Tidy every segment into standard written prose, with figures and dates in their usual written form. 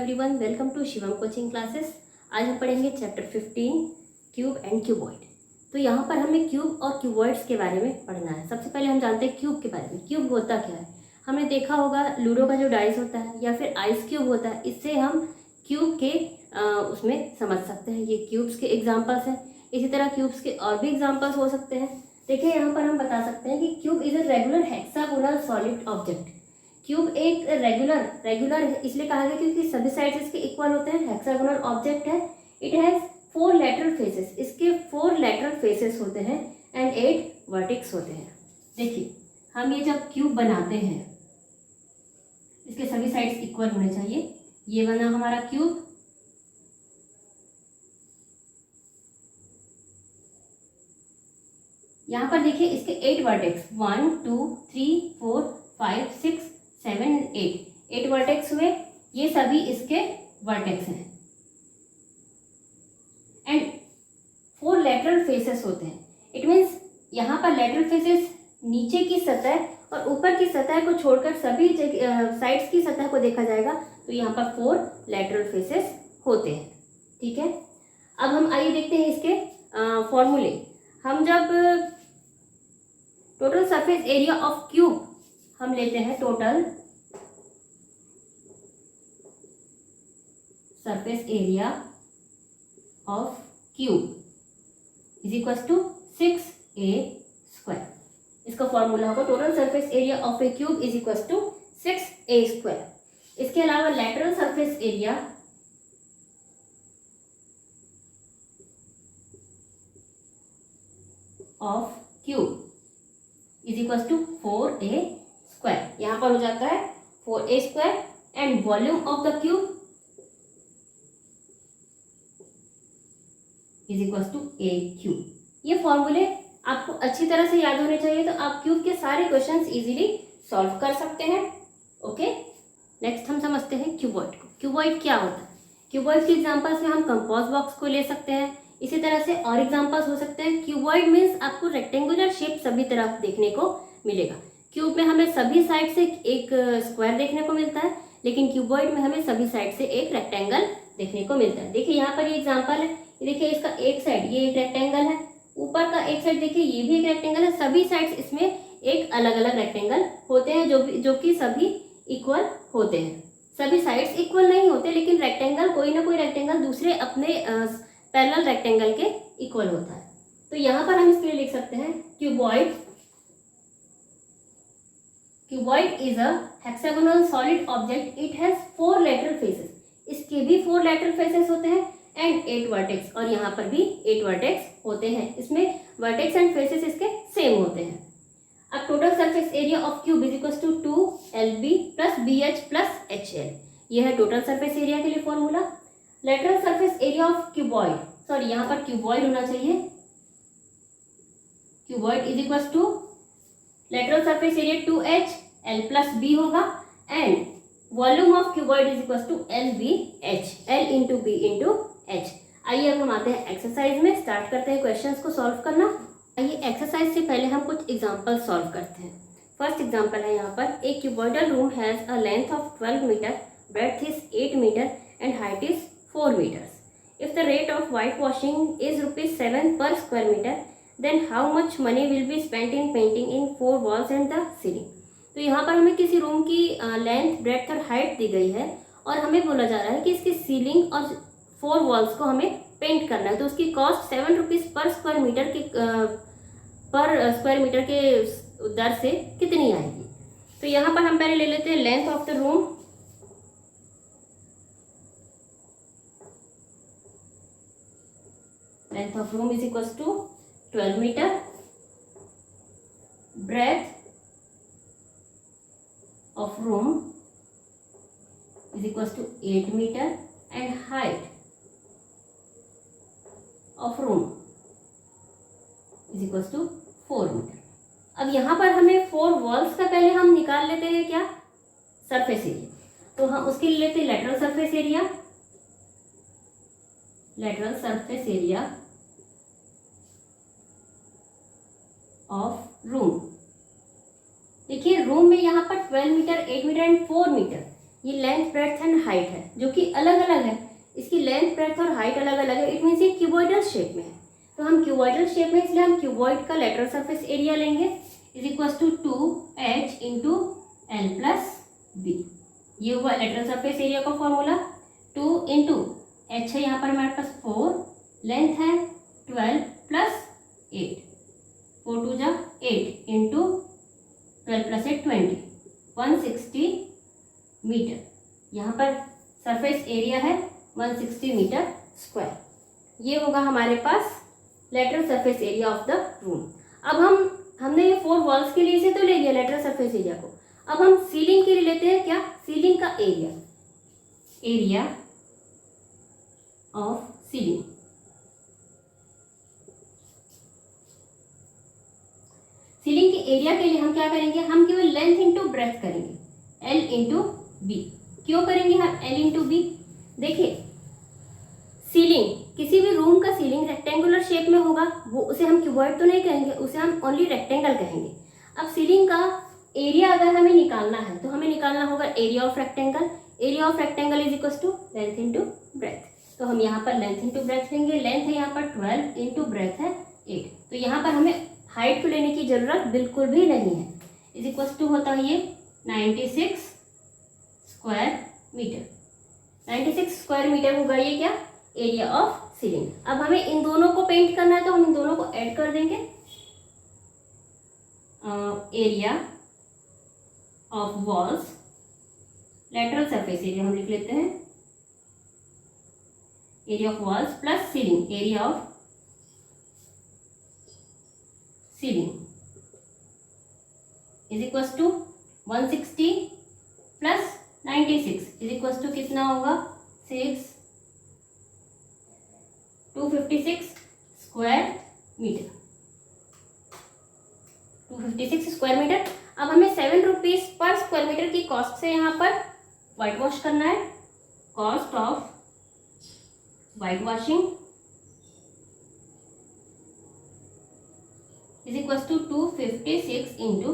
Everyone, welcome to Shivam coaching classes. आज हम पढ़ेंगे चैप्टर 15 क्यूब एंड क्यूबॉइड। तो यहाँ पर हमें क्यूब और क्यूबॉइड्स के बारे में पढ़ना है। सबसे पहले हम जानते हैं क्यूब के बारे में। क्यूब होता क्या है? हमने देखा होगा लूडो का जो डाइस होता है या फिर आइस क्यूब होता है, इससे हम क्यूब के उसमें समझ सकते हैं। ये क्यूब्स के एग्जाम्पल्स हैं। इसी तरह क्यूब्स के और भी एग्जाम्पल्स हो सकते हैं। देखिए यहाँ पर हम बता सकते हैं कि cube is a regular hexagonal solid object. Cube एक रेगुलर इसलिए कहा गया क्योंकि सभी साइड्स इसके इक्वल होते हैं। हेक्सागोनल ऑब्जेक्ट है। It has 4 lateral faces. इसके 4 लैटरल फेसेस होते हैं एंड 8 वर्टेक्स होते हैं। देखिए हम ये जब क्यूब बनाते हैं, इसके सभी साइड्स इक्वल होने चाहिए। ये बना हमारा क्यूब। यहाँ पर देखिए इसके 8 वर्टेक्स 1 2 3 4 5 6 7 8 वर्टेक्स हुए। ये सभी इसके वर्टेक्स हैं एंड 4 लैटरल फेसेस होते हैं। इट मीन्स यहाँ पर लैटरल फेसेस नीचे की सतह और ऊपर की सतह को छोड़कर सभी साइड्स की सतह को देखा जाएगा तो यहाँ पर 4 लैटरल फेसेस होते हैं। ठीक है, अब हम आइए देखते हैं इसके फॉर्मूले। हम जब total surface area of cube हम लेते हैं, total surface area of cube is equal to 6a²। इसका फॉर्मूला होगा total surface area of a cube is equal to 6a²। इसके अलावा lateral surface area of cube is equal to 4a²। यहां पर हो जाता है 4a² and volume of the cube is equal to a³। ये फॉर्मूले आपको अच्छी तरह से याद होने चाहिए तो आप क्यूब के सारे क्वेश्चंस इजीली सॉल्व कर सकते हैं। ओके, नेक्स्ट हम समझते हैं क्यूबॉइड को। क्यूबॉइड क्या होता है? क्यूबॉइड के एग्जांपल्स में हम कंपोज बॉक्स को ले सकते हैं। इसी तरह से और एग्जांपल्स हो सकते हैं। क्यूबॉइड मीन्स आपको रेक्टेंगुलर शेप सभी तरफ देखने को मिलेगा। क्यूब में हमें सभी साइड से एक स्क्वायर देखने को मिलता है, लेकिन क्यूबॉइड में हमें सभी साइड से एक रेक्टेंगल देखने को मिलता है। देखिए यहाँ पर ये एग्जाम्पल है। देखिए इसका एक साइड ये एक रेक्टेंगल है, ऊपर का एक साइड देखिए ये भी एक रेक्टेंगल है। सभी साइड्स इसमें एक अलग अलग रेक्टेंगल होते हैं जो कि सभी इक्वल होते हैं। सभी साइड्स इक्वल नहीं होते, लेकिन रेक्टेंगल कोई ना कोई रेक्टेंगल दूसरे अपने पैरेलल रेक्टेंगल के इक्वल होता है। तो यहाँ पर हम इसके लिए लिख सकते हैं cuboid is a hexagonal solid object. It has 4 lateral faces. इसके भी 4 लैटरल फेसेस होते हैं एंड 8 वर्टेक्स, और यहाँ पर भी 8 वर्टेक्स होते हैं। इसमें वर्टेक्स एंड फेसेस इसके सेम होते हैं। अब total surface area of cube is equal to 2lb + bh + hL। यह है टोटल सरफेस एरिया के लिए formula. Lateral surface area of cuboid, sorry यहाँ पर क्यूबॉइड होना चाहिए। Cuboid is equal to lateral surface area 2h l + b होगा and volume of cuboid is equal to lbh, l into B into h। आइए अब हम आते हैं एक्सरसाइज में। स्टार्ट करते हैं क्वेश्चंस को सॉल्व करना। आइए एक्सरसाइज से पहले हम कुछ एग्जांपल सॉल्व करते हैं। फर्स्ट एग्जांपल है यहाँ पर, a cuboidal room has a length of 12 metre, breadth is 8 metre and height is 4 meters. If the rate of whitewashing is ₹7 per square meter, then how much money will be spent in painting in 4 walls and the ceiling? तो यहाँ पर हमें किसी room की length, breadth और height दी गई है और हमें बोला जा रहा है कि इसकी सीलिंग और 4 वॉल्स को हमें पेंट करना है। तो उसकी कॉस्ट ₹7 पर स्क्वायर मीटर के दर से कितनी आएगी? तो यहाँ पर हम पहले ले लेते हैं length of the room. Length of room is equals to 12 meter, breadth of room is equals to 8 meter and height of room is equals to 4 meter. अब यहाँ पर हमें 4 वॉल्स का पहले हम निकाल लेते हैं क्या, सरफेस एरिया। तो हम उसके लिए लेते हैं lateral surface area of room. देखिए रूम में यहाँ पर 12 मीटर, 8 मीटर एंड 4 मीटर, ये लेंथ ब्रेड्थ एंड हाइट है जो कि अलग अलग है, इसकी लेंथ ब्रेड्थ और हाइट अलग अलग है, इट मीन्स ये क्यूबॉइडल शेप में है। तो हम क्यूबॉइडल शेप में, इसलिए हम क्यूबॉइड का लेटरल सरफेस एरिया लेंगे is equal to 2h into L plus B. ये हुआ लेटरल सरफेस एरिया का फॉर्मूला। 2 इंटू एच है यहाँ पर हमारे पास 4, लेंथ है 12 प्लस 8, 4 2 जा 8 इंटू 12 प्लस 8 20, 160 मीटर। यहाँ पर सरफेस एरिया है 160 मीटर स्क्वायर। ये होगा हमारे पास lateral surface area of the room. अब हमने ये 4 वॉल्स के लिए से तो ले लिया लेटरल सरफेस एरिया को। अब हम सीलिंग के लिए लेते हैं क्या, सीलिंग का area, area of ceiling. Ceiling के एरिया के लिए हम क्या करेंगे, हम केवल लेंथ इंटू ब्रेथ करेंगे, एल इंटू बी। क्यों करेंगे हम एल इंटू बी? देखिए सीलिंग, किसी भी रूम का सीलिंग रेक्टेंगुलर शेप में होगा, वो उसे हम क्यूबॉइड तो नहीं कहेंगे, उसे हम ओनली रेक्टेंगल कहेंगे। अब सीलिंग का एरिया अगर हमें निकालना है तो हमें निकालना होगा area of rectangle. Area of rectangle is equal to length into breadth. तो हम यहाँ पर लेंथ इंटू ब्रेथ लेंगे, लेंथ है यहाँ पर 12 इंटू ब्रेथ है 8। तो यहाँ पर हमें हाइट को लेने की जरूरत बिल्कुल भी नहीं है। इज इक्वल टू होता है ये 96 स्क्वायर मीटर। 96 स्क्वायर मीटर होगा ये क्या, एरिया ऑफ सीलिंग। अब हमें इन दोनों को पेंट करना है तो हम इन दोनों को ऐड कर देंगे। Area of walls, lateral surface area हम लिख लेते हैं, area of walls plus ceiling, area of ceiling is equal to 160 प्लस 96 इज इक्वल टू कितना होगा 256 स्क्वायर मीटर, 256 स्क्वायर मीटर। अब हमें 7 रुपीज पर स्क्वायर मीटर की कॉस्ट से यहाँ पर वाइट वॉश करना है। Cost of white washing is equal to 256 into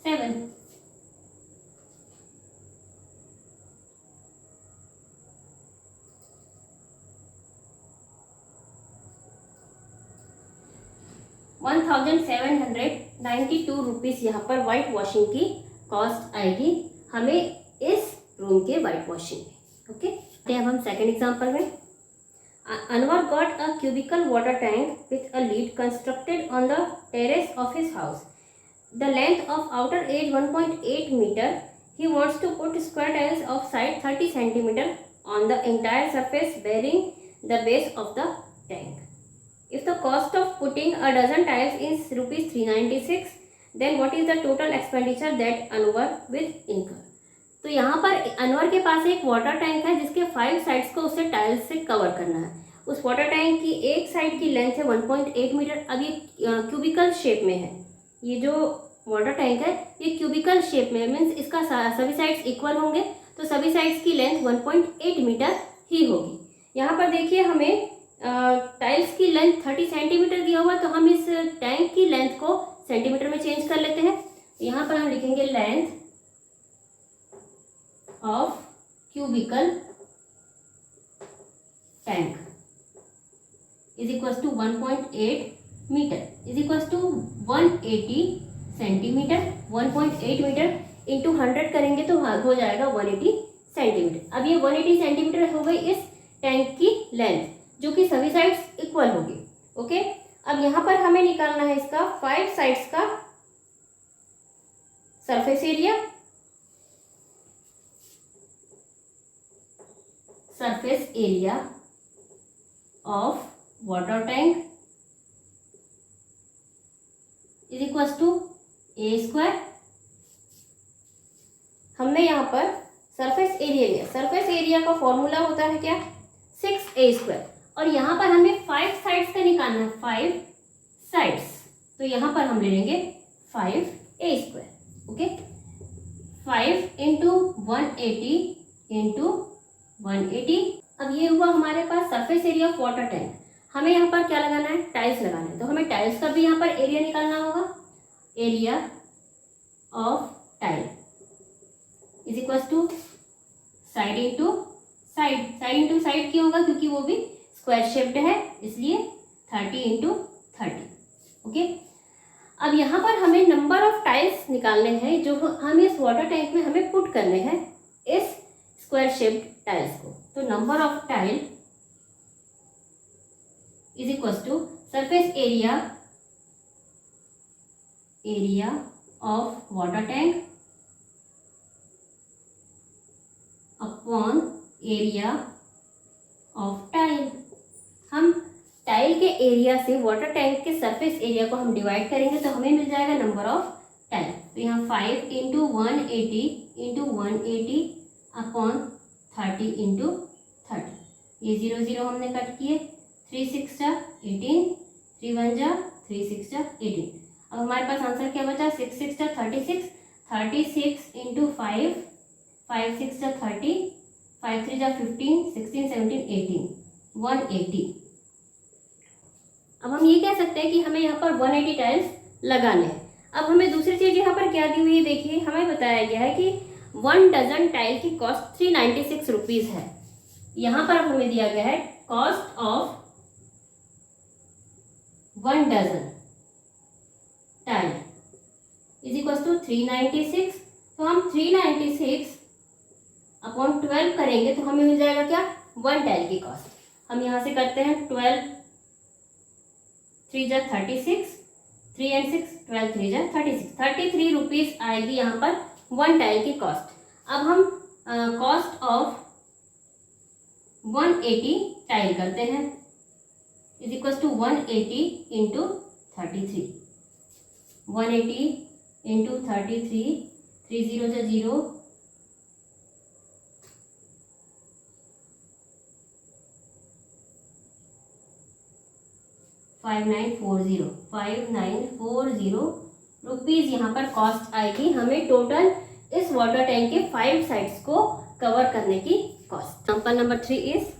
7। ₹1792 यहाँ पर वाइट वॉशिंग की कॉस्ट आएगी हमें इस रूम के वाइट वॉशिंग में। ओके, अब हम सेकेंड एग्जांपल में, Anwar got a cubical water tank with a lid constructed on the terrace of his house. The length of outer edge 1.8 meter. He wants to put square tiles of side 30 centimeter on the entire surface bearing the base of the tank. If the cost of putting a dozen tiles is rupees 396, then what is the total expenditure that Anwar will incur? तो यहाँ पर अनवर के पास एक water tank है जिसके 5 sides को उसे tiles से कवर करना है। उस वाटर टैंक की एक साइड की लेंथ है 1.8 मीटर। अब ये क्यूबिकल शेप में है, ये जो वाटर टैंक है ये क्यूबिकल शेप में है, मीन्स इसका सभी साइड्स इक्वल होंगे, तो सभी साइड्स की लेंथ 1.8 मीटर ही होगी। यहाँ पर देखिए हमें टाइल्स की लेंथ 30 सेंटीमीटर दिया हुआ, तो हम इस टैंक की लेंथ को सेंटीमीटर में चेंज कर लेते हैं। यहाँ पर हम लिखेंगे length of cubical tank is equal to 1.8 metre is equal to 180 centimetre. 1.8 metre into 100 करेंगे तो हो जाएगा 180 सेंटीमीटर। अब ये 180 सेंटीमीटर हो गई इस टैंक की लेंथ, जो कि सभी साइड्स इक्वल होगी। ओके, अब यहाँ पर हमें निकालना है इसका 5 साइड्स का surface area. Surface area of water tank is equal to A square. हमने यहाँ पर सरफेस एरिया लिया, सरफेस एरिया का फॉर्मूला होता है क्या 6a स्क्वायर, और यहाँ पर हमें 5 साइड्स का निकालना है, 5 साइड्स, तो यहाँ पर हम ले लेंगे 5a square. Okay, 5 into 180 into 180। अब ये हुआ हमारे पास surface area of water tank. हमें यहाँ पर क्या लगाना है, टाइल्स लगाना है, तो हमें टाइल्स का भी यहाँ पर एरिया निकालना होगा। Area of tile is equal to side into side, side into side क्यों होगा, क्योंकि वो भी स्क्वायर शेप्ड है, इसलिए 30 इंटू 30। ओके, अब यहाँ पर हमें नंबर ऑफ टाइल्स निकालने हैं जो हम इस वाटर टैंक में हमें पुट करने हैं इस स्क्वायर शेप्ड टाइल्स को। तो number of tile is equal to surface area of water tank upon area of tile. हम टाइल के एरिया से वाटर टैंक के सरफेस एरिया को हम डिवाइड करेंगे तो हमें मिल जाएगा नंबर ऑफ टाइल। तो यहाँ 5 इंटू 180 इंटू 180 अपॉन 30 इंटू 30, ये 0 0 हमने कट किए, 3 6 जा 18, 3 1 जा 3 6 जा 18। अब हमारे पास आंसर क्या बचा, 6 6 जा 36, 36 इंटू 5, 5 6 जा 30, 5 3 जा 15, 16 17 18, 180। अब हम ये कह सकते हैं कि हमें यहाँ पर 180 टाइल्स लगाने हैं। अब हमें दूसरी चीज यहाँ पर क्या दी हुई है, देखिए हमें बताया गया है कि 1 डजन टाइल की कॉस्ट 396 रुपीज है। यहाँ पर अब हमें दिया गया है cost of 1 dozen tile is equal to 396। तो हम 396 अपॉन 12 करेंगे तो हमें मिल जाएगा क्या, 1 टाइल की कॉस्ट। हम यहाँ से करते हैं 12 3 जा 36, 3 एंड 6 12 3 जा 36, 33 रुपीज आएगी यहाँ पर 1 टाइल की कॉस्ट। अब हम कॉस्ट ऑफ 180 टाइल करते हैं is equal to 180 into 33, 180 into 33, 3 0 जा 0, 5940 रुपीज यहाँ पर कॉस्ट आएगी हमें टोटल इस वाटर टैंक के 5 साइड्स को कवर करने की cost. Example number 3 is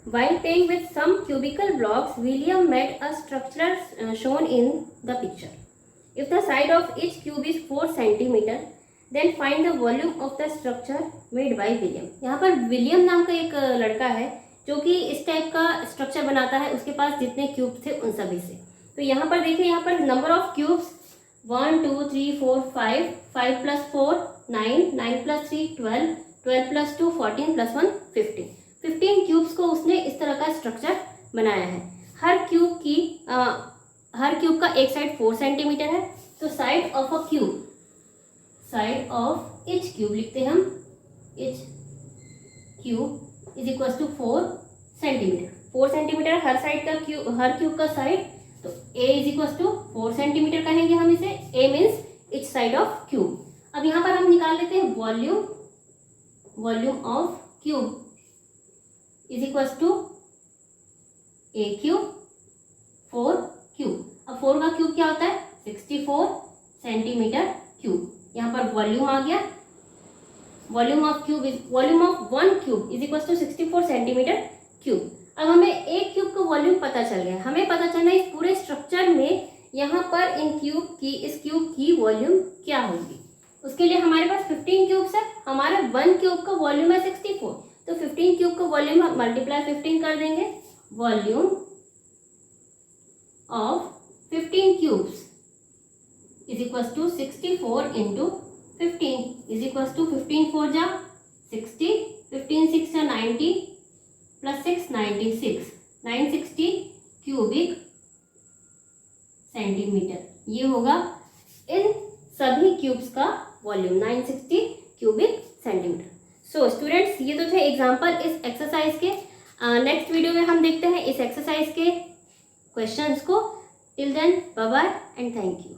while playing with some cubical blocks, William made a structure shown in the picture. If the side of each cube is 4 centimeter, then find the volume of the structure made by William. यहाँ पर William नाम का एक लड़का है जो कि इस टाइप का स्ट्रक्चर बनाता है, उसके पास जितने क्यूब थे उन सभी से। तो यहाँ पर देखिए, यहाँ पर number of cubes 1 2 3 4 5, 5 plus 4 9, 9 plus 3 12, 12 plus 2 14 plus 1 15, 15 cubes को उसने इस तरह का स्ट्रक्चर बनाया है। हर क्यूब का एक साइड 4 सेंटीमीटर है, तो side of a cube, side of each cube लिखते हैं हम, each cube is equal to 4 centimetre. 4 centimetre हर साइड का क्यूब, हर क्यूब का साइड, तो a is equal to 4 centimetre कहेंगे हम इसे। a means each side of cube. अब यहाँ पर हम निकाल लेते हैं volume of cube is equal to a cube 4 cube. अब 4 का क्यूब क्या होता है, 64 सेंटीमीटर क्यूब। यहाँ पर वॉल्यूम आ गया, volume of 1 cube is equal to 64 centimetre cube. अब हमें एक क्यूब का वॉल्यूम पता चल गया, हमें पता चलना इस पूरे स्ट्रक्चर में यहाँ पर इस क्यूब की वॉल्यूम क्या होगी। उसके लिए हमारे पास 15 क्यूब्स है, हमारे 1 क्यूब का वॉल्यूम है 64, तो 15 क्यूब का वॉल्यूम हम मल्टीप्लाई 15 कर देंगे। Volume of 15 cubes is equal to 64 into 15 is equal to 15 4 जा 60, 15 6 जा 90 प्लस 6 96, 960 क्यूबिक सेंटीमीटर। ये होगा इन सभी क्यूब्स का volume, 960 cubic centimetre. So students, ये तो थे एग्जाम्पल इस एक्सरसाइज के। नेक्स्ट वीडियो में हम देखते हैं इस एक्सरसाइज के क्वेश्चंस को। Till then bye bye and thank you.